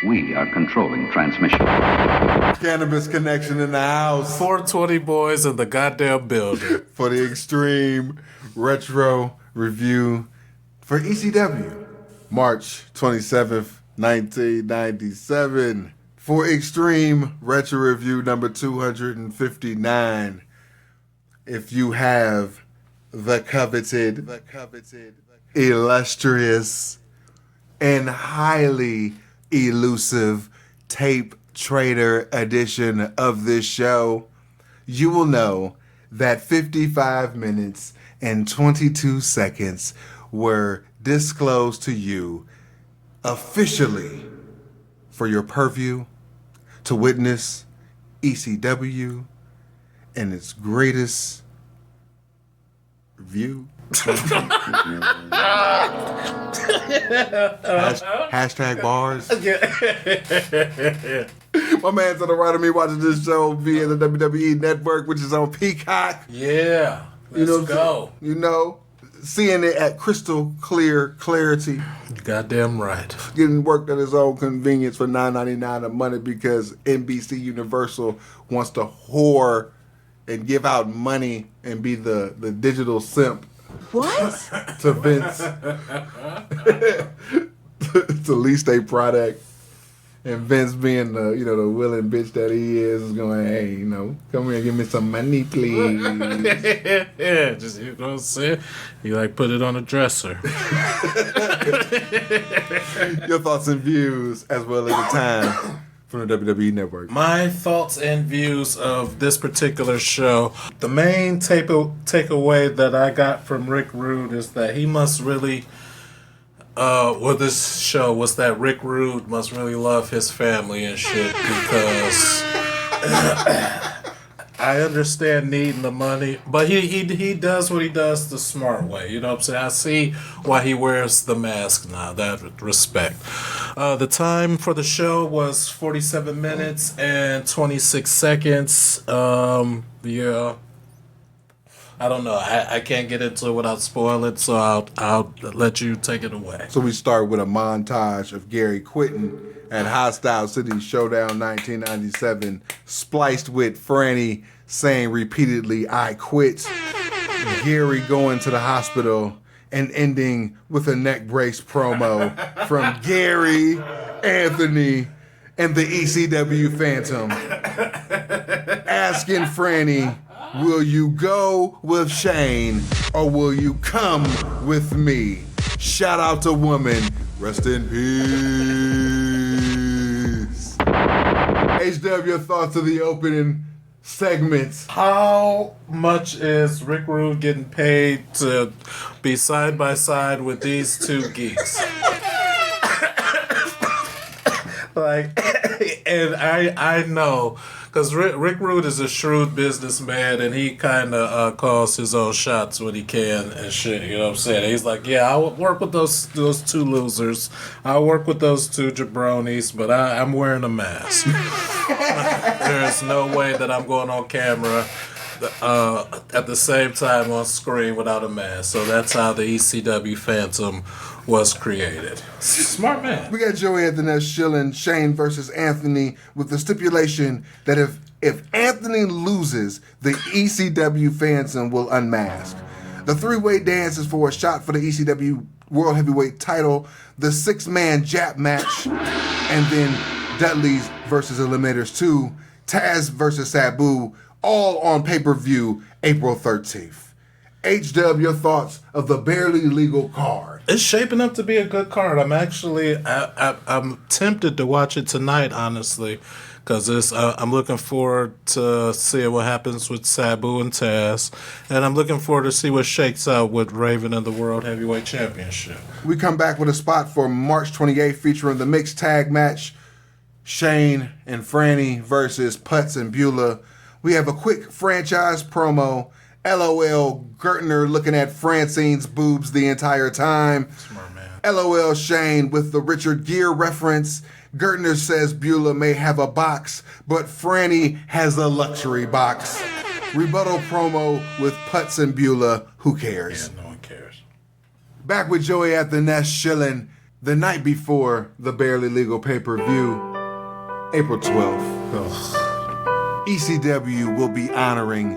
We are controlling transmission. Cannabis Connection in the house. 420 boys in the goddamn building. For the Extreme Retro Review for ECW. March 27th, 1997. For Extreme Retro Review number 259. If you have the coveted, illustrious, and highly elusive tape trader edition of this show, you will know that 55 minutes and 22 seconds were disclosed to you officially for your purview to witness ECW and its greatest view. Hashtag bars. My man to the right of me watching this show via the WWE Network, which is on Peacock. Yeah, let's go. You know, seeing it at crystal clear clarity. Goddamn right. Getting worked at his own convenience for $9.99 a month because NBC Universal wants to whore and give out money and be the digital simp. What? To Vince. To lease a product. And Vince being the willing bitch that he is going, hey, come here and give me some money, please. Yeah, just, you know what I'm saying? You put it on a dresser. Your thoughts and views as well as the time from the WWE Network. My thoughts and views of this particular show. The main takeaway that I got from Rick Rude is that he must really, this show was that Rick Rude must really love his family and shit because I understand needing the money, but he does what he does the smart way. You know what I'm saying? I see why he wears the mask now. That respect. The time for the show was 47 minutes and 26 seconds. Yeah. I don't know. I can't get into it without spoiling, so I'll let you take it away. So we start with a montage of Gary quitting at Hostile City Showdown 1997, spliced with Franny saying repeatedly, I quit. Gary going to the hospital and ending with a neck brace promo from Gary, Anthony, and the ECW Phantom asking Franny, will you go with Shane or will you come with me? Shout out to woman. Rest in peace. HW, your thoughts of the opening segments. How much is Rick Rude getting paid to be side by side with these two geeks? And I know, because Rick Rude is a shrewd businessman, and he kind of calls his own shots when he can and shit. You know what I'm saying? He's like, yeah, I'll work with those two losers. I'll work with those two jabronis, but I'm wearing a mask. There's no way that I'm going on camera at the same time on screen without a mask. So that's how the ECW Phantom was created. Smart man. We got Joey at the next shilling Shane versus Anthony with the stipulation that if Anthony loses, the ECW Phantom will unmask. The three-way dance is for a shot for the ECW World Heavyweight title, the 6-man Jap match, and then Dudley's versus Eliminators 2, Taz versus Sabu, all on pay-per-view April 13th. HW, your thoughts of the barely legal card? It's shaping up to be a good card. I'm actually, I'm tempted to watch it tonight, honestly, because I'm looking forward to seeing what happens with Sabu and Taz, and I'm looking forward to see what shakes out with Raven and the World Heavyweight Championship. We come back with a spot for March 28th featuring the mixed tag match, Shane and Franny versus Putz and Beulah. We have a quick franchise promo. LOL Gertner looking at Francine's boobs the entire time. Smart man. LOL Shane with the Richard Gere reference. Gertner says Beulah may have a box, but Franny has a luxury box. Rebuttal promo with Putz and Beulah. Who cares? Yeah, no one cares. Back with Joey at the Nest shilling. The night before the Barely Legal pay-per-view, April 12th, ECW will be honoring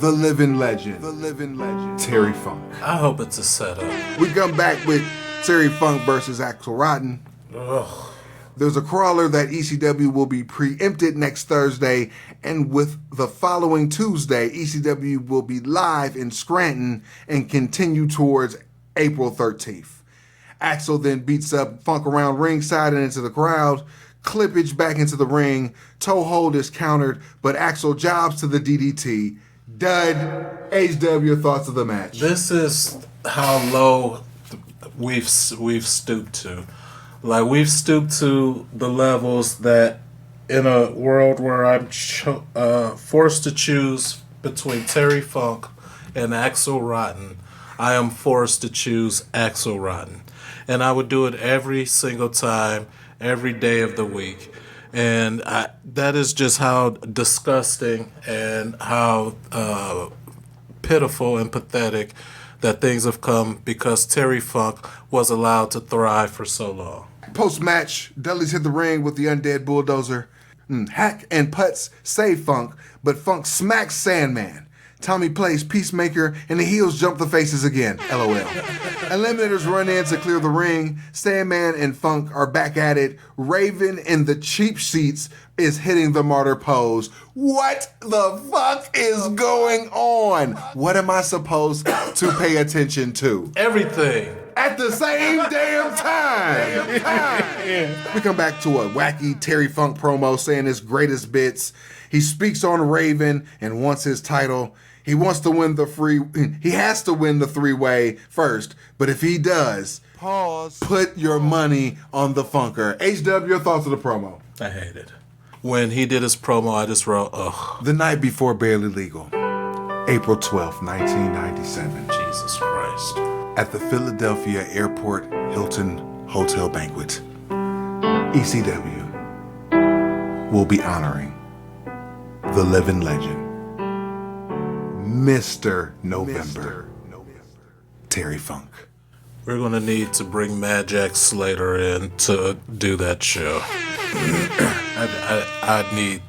the living legend, Terry Funk. I hope it's a setup. We come back with Terry Funk versus Axel Rotten. Ugh. There's a crawler that ECW will be preempted next Thursday, and with the following Tuesday, ECW will be live in Scranton and continue towards April 13th. Axel then beats up Funk around ringside and into the crowd. Clippage back into the ring. Toe hold is countered, but Axel jobs to the DDT. Dud. HW, thoughts of the match? This is how low we've stooped to. Like, we've stooped to the levels that in a world where I'm forced to choose between Terry Funk and Axel Rotten, I am forced to choose Axel Rotten. And I would do it every single time, every day of the week. And that is just how disgusting and how pitiful and pathetic that things have come because Terry Funk was allowed to thrive for so long. Post-match, Dudley's hit the ring with the undead bulldozer. Hack and Putz save Funk, but Funk smacks Sandman. Tommy plays Peacemaker, and the heels jump the faces again. LOL. Eliminators run in to clear the ring. Sandman and Funk are back at it. Raven in the cheap seats is hitting the martyr pose. What the fuck is going on? What am I supposed to pay attention to? Everything. At the same damn time. We come back to a wacky Terry Funk promo saying his greatest bits. He speaks on Raven and wants his title. He has to win the three-way first. But if he does, put your money on the Funker. HW, your thoughts of the promo? I hate it. When he did his promo, I just wrote, ugh. The night before Barely Legal, April 12th, 1997. Jesus Christ. At the Philadelphia Airport Hilton Hotel Banquet, ECW will be honoring the living legend, Mr. November, Terry Funk. We're going to need to bring Mad Jack Slater in to do that show. I need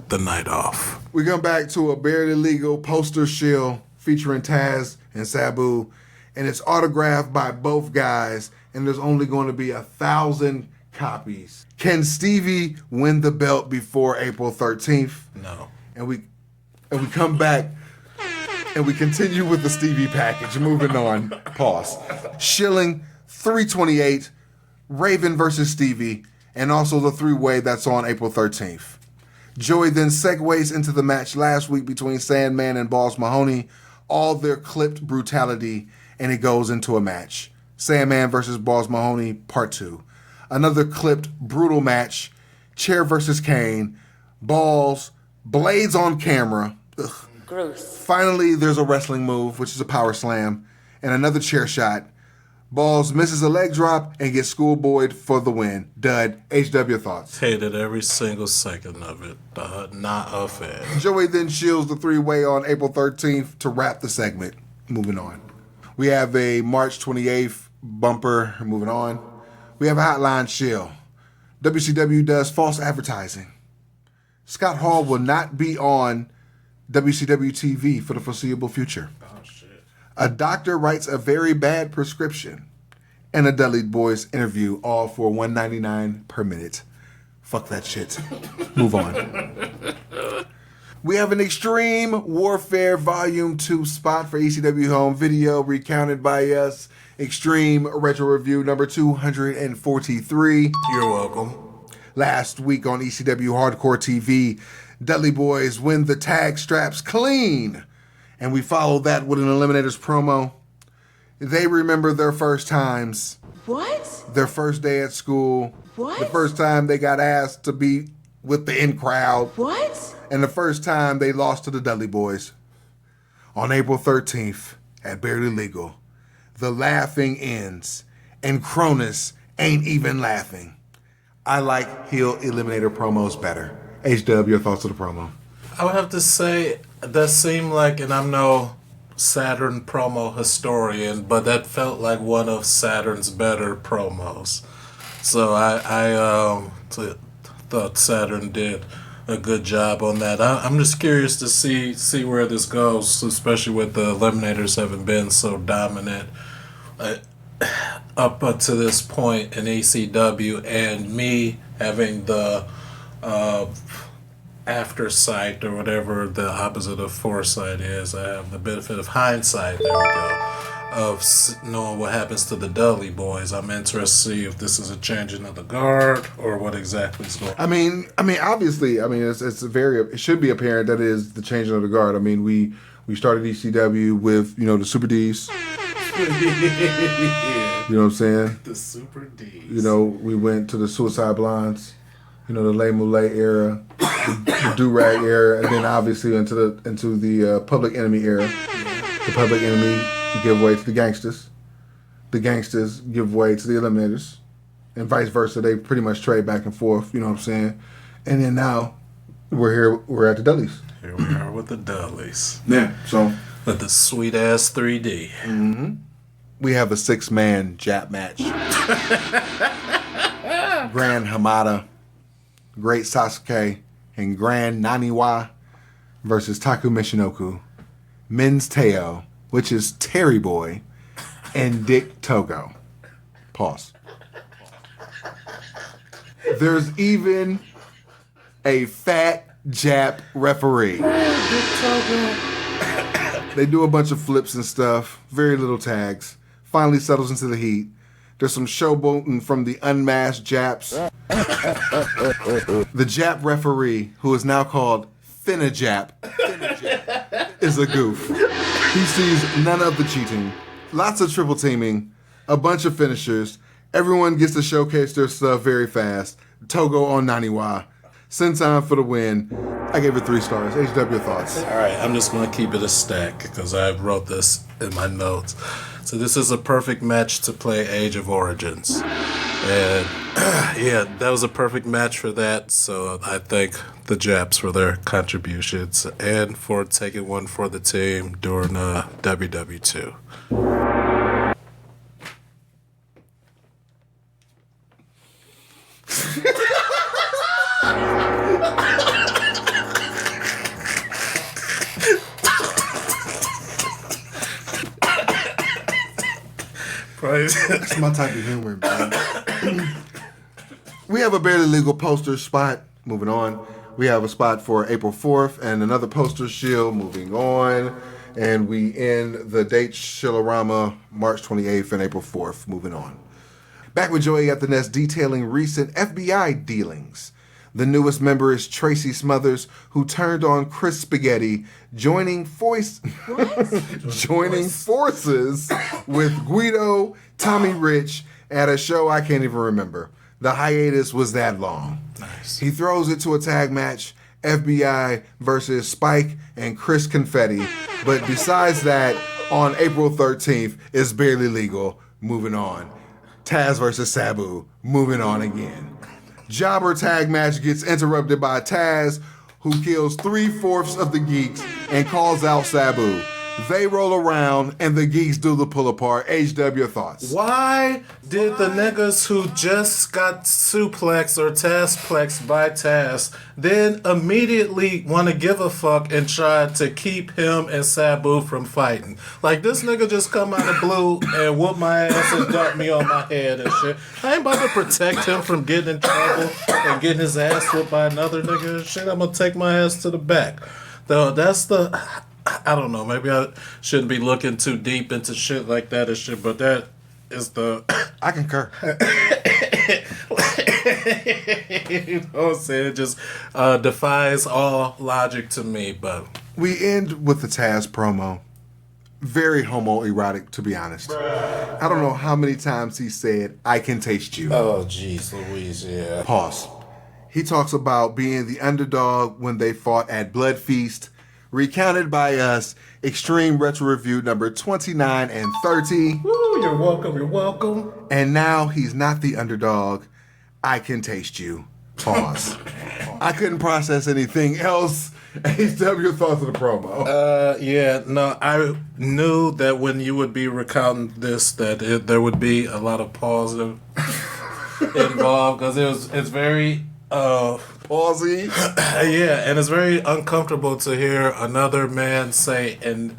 the night off. We come back to a Barely Legal poster shield featuring Taz and Sabu, and it's autographed by both guys, and there's only going to be 1,000 copies. Can Stevie win the belt before April 13th? No. And we come back and we continue with the Stevie package. Moving on. Pause. Shilling 328, Raven versus Stevie, and also the three-way that's on April 13th. Joey then segues into the match last week between Sandman and Balls Mahoney, all their clipped brutality, and it goes into a match. Sandman versus Balls Mahoney, part 2. Another clipped brutal match. Chair versus Kane. Balls, blades on camera. Ugh. Gross. Finally, there's a wrestling move, which is a power slam, and another chair shot. Balls misses a leg drop and gets schoolboyed for the win. Dud. HW thoughts? Hated every single second of it. Not a fan. Joey then shields the three-way on April 13th to wrap the segment. Moving on. We have a March 28th bumper. Moving on. We have a hotline shield. WCW does false advertising. Scott Hall will not be on WCW TV for the foreseeable future. Oh, shit. A doctor writes a very bad prescription. And a Dudley Boys interview, all for $1.99 per minute. Fuck that shit. Move on. We have an Extreme Warfare Volume 2 spot for ECW Home Video, recounted by us. Extreme Retro Review number 243. You're welcome. Last week on ECW Hardcore TV, Dudley Boys win the tag straps clean. And we follow that with an Eliminators promo. They remember their first times. What? Their first day at school. What? The first time they got asked to be with the in crowd. What? And the first time they lost to the Dudley Boys. On April 13th, at Barely Legal, the laughing ends, and Cronus ain't even laughing. I like heel Eliminator promos better. HW, your thoughts of the promo? I would have to say that seemed like, and I'm no Saturn promo historian, but that felt like one of Saturn's better promos. So thought Saturn did a good job on that. I'm just curious to see where this goes, especially with the Eliminators having been so dominant up to this point in ECW, and me having the after sight, or whatever the opposite of foresight is. I have the benefit of hindsight, there we go, of knowing what happens to the Dudley boys. I'm interested to see if this is a changing of the guard or what exactly is going on. I mean, obviously, it should be apparent that it is the changing of the guard. I mean, we started ECW with, the Super Ds. You know what I'm saying? The Super Ds. We went to the Suicide Blondes, the Le Moulet era, the Do-Rag era, and then obviously into the Public Enemy era. The Public Enemy give way to the Gangsters. The Gangsters give way to the Eliminators. And vice versa. They pretty much trade back and forth, you know what I'm saying? And then now, we're at the Dudleys. Here we are with the Dudleys. Yeah, so. With the sweet-ass 3D. Mm-hmm. We have a 6-man Jap match. Grand Hamada, Great Sasuke, and Grand Naniwa versus Taku Michinoku, Men's Teo, which is Terry Boy, and Dick Togo. Pause. There's even a fat Jap referee. Dick Togo. They do a bunch of flips and stuff, very little tags. Finally settles into the heat. There's some showboating from the unmasked Japs. The Jap referee, who is now called Finna Jap, is a goof. He sees none of the cheating. Lots of triple teaming, a bunch of finishers. Everyone gets to showcase their stuff very fast. Togo on Naniwa. Senton for the win. I gave it 3 stars. HW thoughts. All right, I'm just going to keep it a stack because I wrote this in my notes. So this is a perfect match to play Age of Origins. And yeah, that was a perfect match for that. So I thank the Japs for their contributions and for taking one for the team during WW2. That's my type of humor, man. We have a barely legal poster spot. Moving on. We have a spot for April 4th and another poster shield. Moving on. And we end the date Shilorama March 28th and April 4th. Moving on. Back with Joey at the Nest detailing recent FBI dealings. The newest member is Tracy Smothers, who turned on Chris Spaghetti, joining forces with Guido, Tommy Rich at a show I can't even remember. The hiatus was that long. Nice. He throws it to a tag match, FBI versus Spike and Chris Confetti. But besides that, on April 13th, it's barely legal. Moving on. Taz versus Sabu. Moving on again. Jobber tag match gets interrupted by Taz, who kills 3/4 of the Geeks and calls out Sabu. They roll around and the Geeks do the pull apart. HW thoughts. Why did the niggas who just got suplexed or Tazplexed by Taz then immediately want to give a fuck and try to keep him and Sabu from fighting? Like, this nigga just come out of blue and whoop my ass and dump me on my head and shit. I ain't about to protect him from getting in trouble and getting his ass whooped by another nigga and shit. I'm gonna take my ass to the back. Though that's the... I don't know, maybe I shouldn't be looking too deep into shit like that and shit, but that is the... I concur. You know what I'm saying? It just defies all logic to me, but... We end with the Taz promo. Very homoerotic, to be honest. Bruh. I don't know how many times he said, "I can taste you." Oh, jeez, Louise, yeah. Pause. He talks about being the underdog when they fought at Blood Feast. Recounted by us, Extreme Retro Review number 29 and 30. Woo, you're welcome, you're welcome. And now he's not the underdog. I can taste you. Pause. I couldn't process anything else. HW, thoughts of the promo? I knew that when you would be recounting this, that there would be a lot of pause involved because it's very Palsy. yeah, and it's very uncomfortable to hear another man say and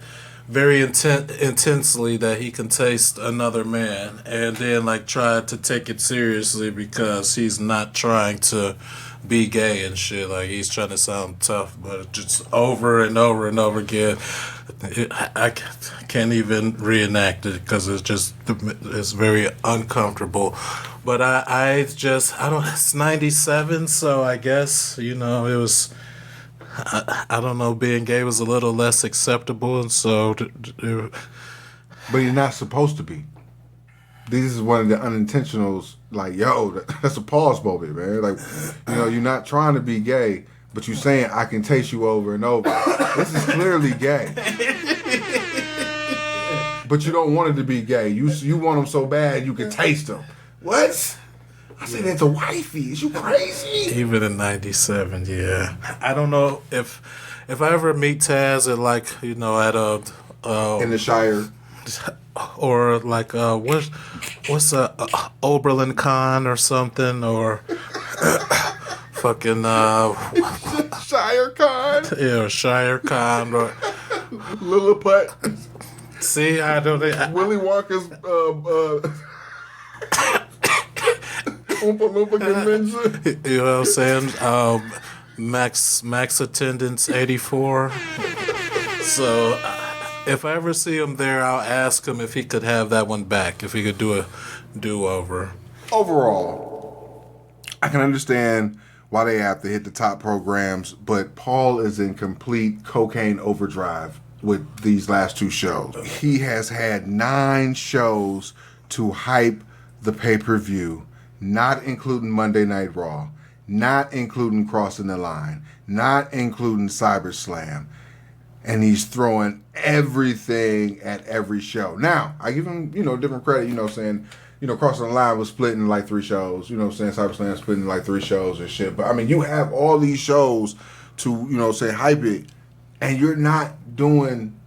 very intensely that he can taste another man, and then like try to take it seriously because he's not trying to be gay and shit. Like he's trying to sound tough, but just over and over and over again. I can't even reenact it because it's very uncomfortable. But I don't. It's 97, so I guess it was. I don't know. Being gay was a little less acceptable, and so. But you're not supposed to be. This is one of the unintentionals. Like, yo, that's a pause moment, man. Like, you're not trying to be gay, but you're saying I can taste you over and over. This is clearly gay. But you don't want it to be gay. You want them so bad you can taste them. What? I said that to wifey. Is you crazy? Even in 97, yeah. I don't know if I ever meet Taz at at a in the Shire. Or like what's Oberlin Con or something, or fucking Shire Con. Yeah, or Shire Con or Lilliput. See, I don't think Willy Wonka's Oompa Loompa convention. You know what I'm saying? Max attendance 84. So if I ever see him there, I'll ask him if he could have that one back, if he could do a do-over. Overall, I can understand why they have to hit the top programs, but Paul is in complete cocaine overdrive with these last two shows. He has had 9 shows to hype the pay-per-view, not including Monday Night Raw, not including Crossing the Line, not including CyberSlam. And he's throwing everything at every show. Now, I give him, different credit, saying, Crossing the Line was split in like 3 shows. CyberSlam split in like 3 shows and shit. But, you have all these shows to, say, hype it, and you're not doing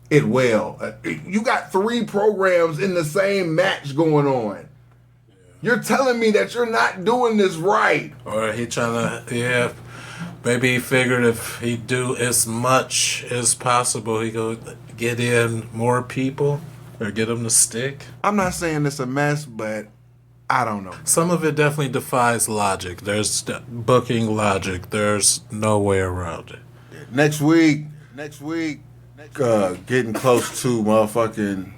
it well. You got 3 programs in the same match going on. You're telling me that you're not doing this right. Or he trying to, maybe he figured if he do as much as possible, he could get in more people or get them to stick. I'm not saying it's a mess, but I don't know. Some of it definitely defies logic. There's booking logic. There's no way around it. Next week, getting close to motherfucking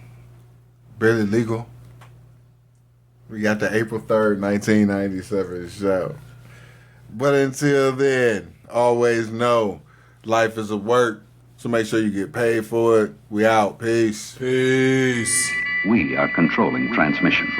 Barely Legal. We got the April 3rd, 1997 show. But until then, always know life is a work, so make sure you get paid for it. We out. Peace. Peace. We are controlling transmission.